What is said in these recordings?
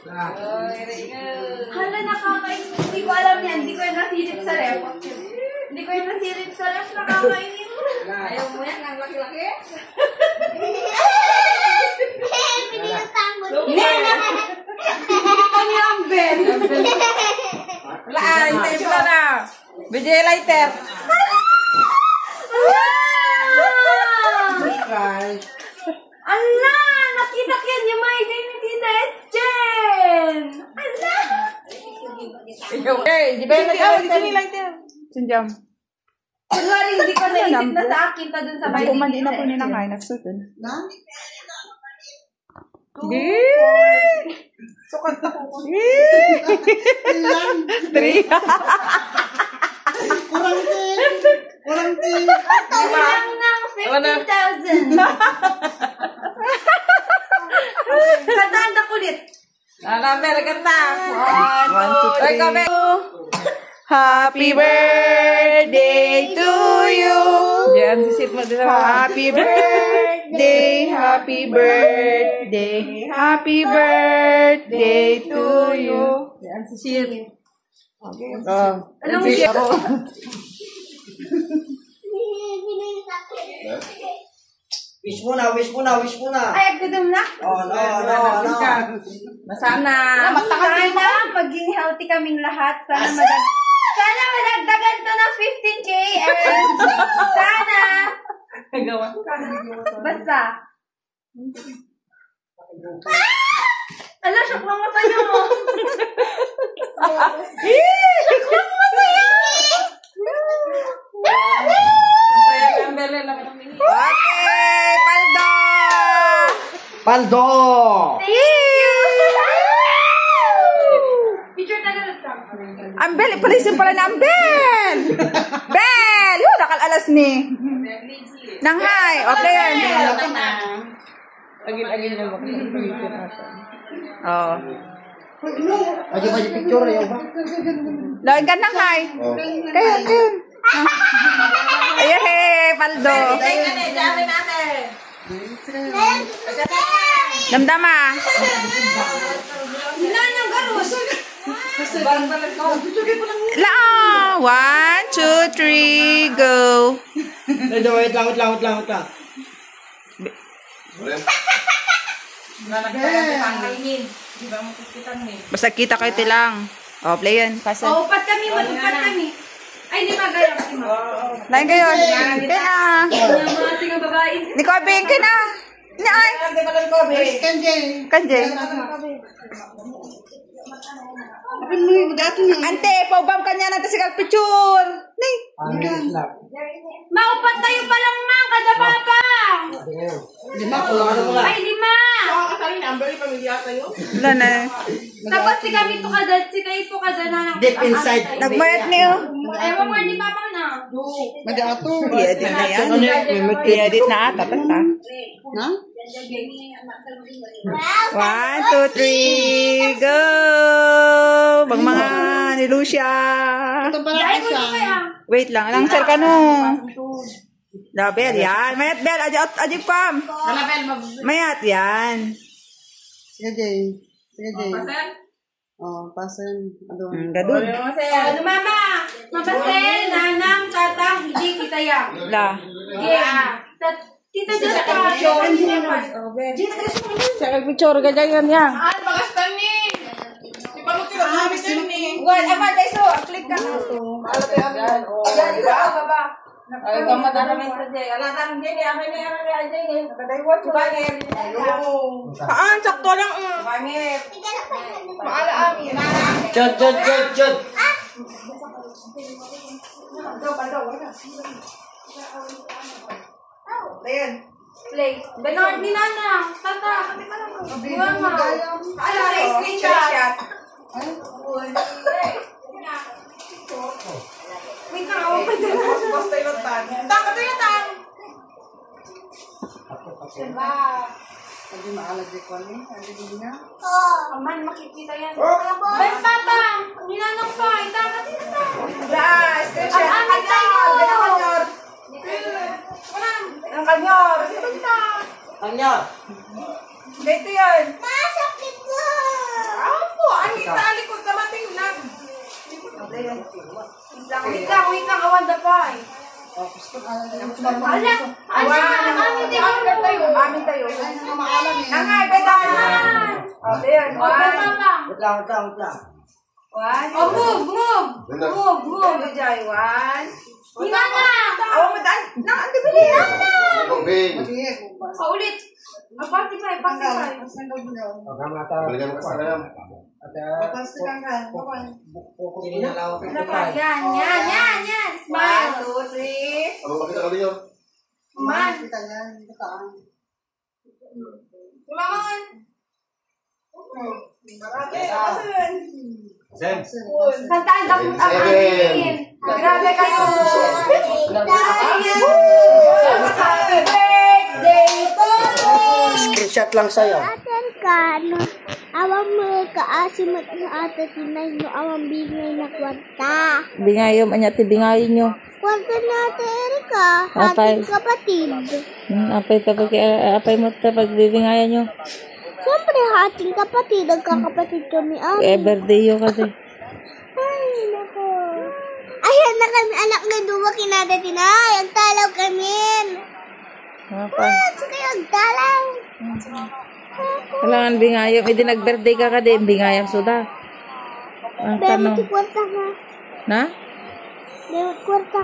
Hala, nakakain. Hindi ko alam yan. Hindi ko yung nasilip sa ref. Hindi ko yung nasilip sa ref. Nakakainin mo. Ayaw mo yan. Ang laki-laki. Ito niya ang Ben. Wala, hintay sila na. BJ lighter. Ala! Nakita ko yan yung mga idea ni Tita Jen! Ala! Okay, di ba yung lighter? Sinjam. Kunwari, hindi ko naisip na sa akin pa dun sa bahay. Umandi na po nila kain. Nagsutin. Sukat na po. 3. Kurang ng 50,000. Katanda kulit. Number ganda. 1, 2, 3. Happy birthday to you. Diyan, sisit mo din. Happy birthday, happy birthday, happy birthday to you. Diyan, sisit. Anong sisit? Wish mo na, wish mo na, wish mo na. Ay, agdudum na? Oh, no. Sana. Sana maging healthy kaming lahat. Sana madagdagan to ng 15K and sana basta. Ala, siya lang masaya mo. Siya lang masaya. Masaya kang bele lang. Okay, Paldo! Paldo! Picture na ganun ka. Ambel, ipalisin pala na Ambel! Bel! Yun, nakalalas ni. Nanghay, okay yan. Agil-agil na mo. Oo. Pwede ba yung picture yun ba? Lawin ka nanghay. Kayo. Ayay, Paldo. Damdama. Ninanang garus. La, 1, 2, 3, go. Wait lang. Basta kita kayo tilang. O, play yun. Pasan. Upat kami. Ay, di magaya kasi mo. Lain kayo. Kaya. Yung mga tingang babae. Ni Kobe, kaya na. Ni ay. Kanje. Ante, paubam ka niya natin sigang picture. Ni. Maupat tayo pa lang, mang. Kada papa. Ay, 5. Wala na. Tapos si kami to kada, si kayo to kada na. Deep inside. Nagbayat niyo. Ewan mo, di papa na. I-edit na yan. I-edit na ata. Basta. 1, 2, 3, go! Bang mga ni Lucia. Ay, ko ito kaya. Wait lang. Alang sir ka no. Bel, yan. Mayat, Bel. Ajik pam. Mayat, yan. Sige, Jay. Oh, pasen. Gadun. Ano, mama? Mapasel, nanang, tatang, hindi kita yan. La. Yeah. Tita dyan ka. Siya kag-picture ka dyan yan. Ay, bagas kami. Well, ama, daiso. Click ka. Yan, baba. Ay, kamata namin sa Jay. Alatang Jay, akin na yan ni Jay. Nakadaiwat. Bangir. Kaan, sakto lang. Bangir. Maala amin. Jod. Ayan. Play. Bernard, ni Nana. Tata, pati pa naman. Diba nga? Ano na screenshot? Wait na, ako pa dyan. Basta yung tang. Tang. Diba? Hindi maalagay ko ni. Hindi na. Aman, makikita yan. Ben, papa. Ni Nanang pa. Itaka, tita. Screenshot. Ang amin tayo. Ang kanyor. Sino ba? Kanya. Dito yun. Masakit na. ka. Sa likod ka matingnan. Wait lang, awanda pa eh. Ala, Amin tayo. Nangay, bedangan na. O, there. Wait lang. One. Oh, move. Ito, Jai. One. Hina na. Awa mo daan. Andi ba niya? Ulit. Pacify. Yan. Smile. 1, 2, 3. Man. Kumangon. Kantaan dapat ang akin. Grabe kayo. Happy birthday to you. Screenshot lang sa'yo. Atin ka, no? Awang mga kaasim at ate tinay no awang bingay na kwarta. Bingayom, anya ti bingayin nyo. Kwarta na ate Erika, Apay. ating kapatid. Apay mo tapag bibingayan nyo. Siyempre, ating kapatid, nagkakapatid kami Birthday yun kasi. Ay, nako. Ayan na kami, anak na duwa kinada tinay. Ang talaw kami. Sige, ang talaw. Kailangan bingayom. Hindi nag-birthday ka ka din. Bingayom suda. Ang Bemot tanong. kwarta ka. Na? Bemot kwarta.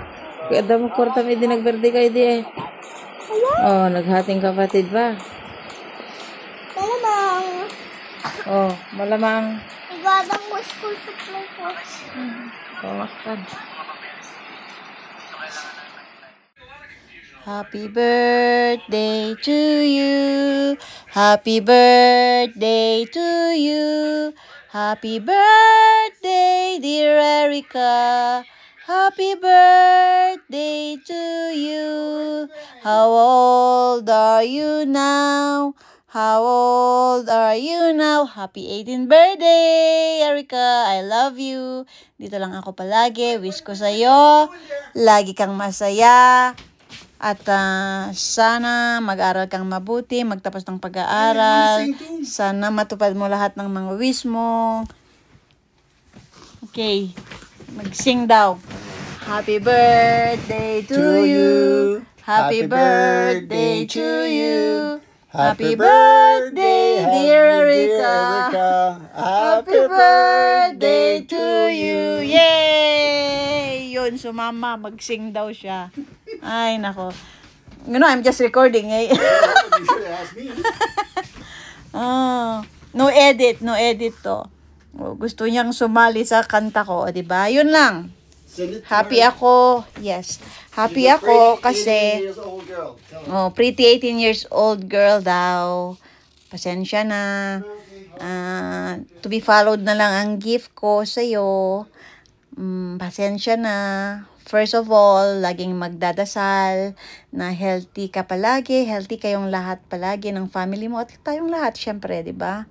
Kaya daw mo kwarta hindi nag-birthday ka hindi eh. Oh, naghating kapatid ba? Malamang. Oh, malamang. Igadang mo school supply ko. Pawakan. Happy birthday to you. Happy birthday to you. Happy birthday, dear Erica. Happy birthday to you. How old are you now? How old are you now? Happy 18th birthday, Erica. I love you. Dito lang ako palagi. Wish ko sa'yo. Lagi kang masaya. At sana mag-aral kang mabuti, magtapos ng pag-aaral. Sana matupad mo lahat ng mga wish mo. Okay. Mag-sing daw. Happy birthday to you. Happy birthday to you. Happy birthday, dear Erica. Happy birthday to you. Yay! Yun, sumama. Mag-sing daw siya. Ay, nako. You know, I'm just recording eh. Oh, no edit to. Oh, gusto niyang sumali sa kanta ko, 'di ba? Yun lang. Happy ako. Yes. Happy ako kasi pretty 18 years old girl daw. Pasensya na. To be followed na lang ang gift ko sa'yo. Pasensya na. First of all, laging magdadasal na healthy ka palagi. Healthy kayong lahat palagi ng family mo at tayong lahat, syempre, di ba?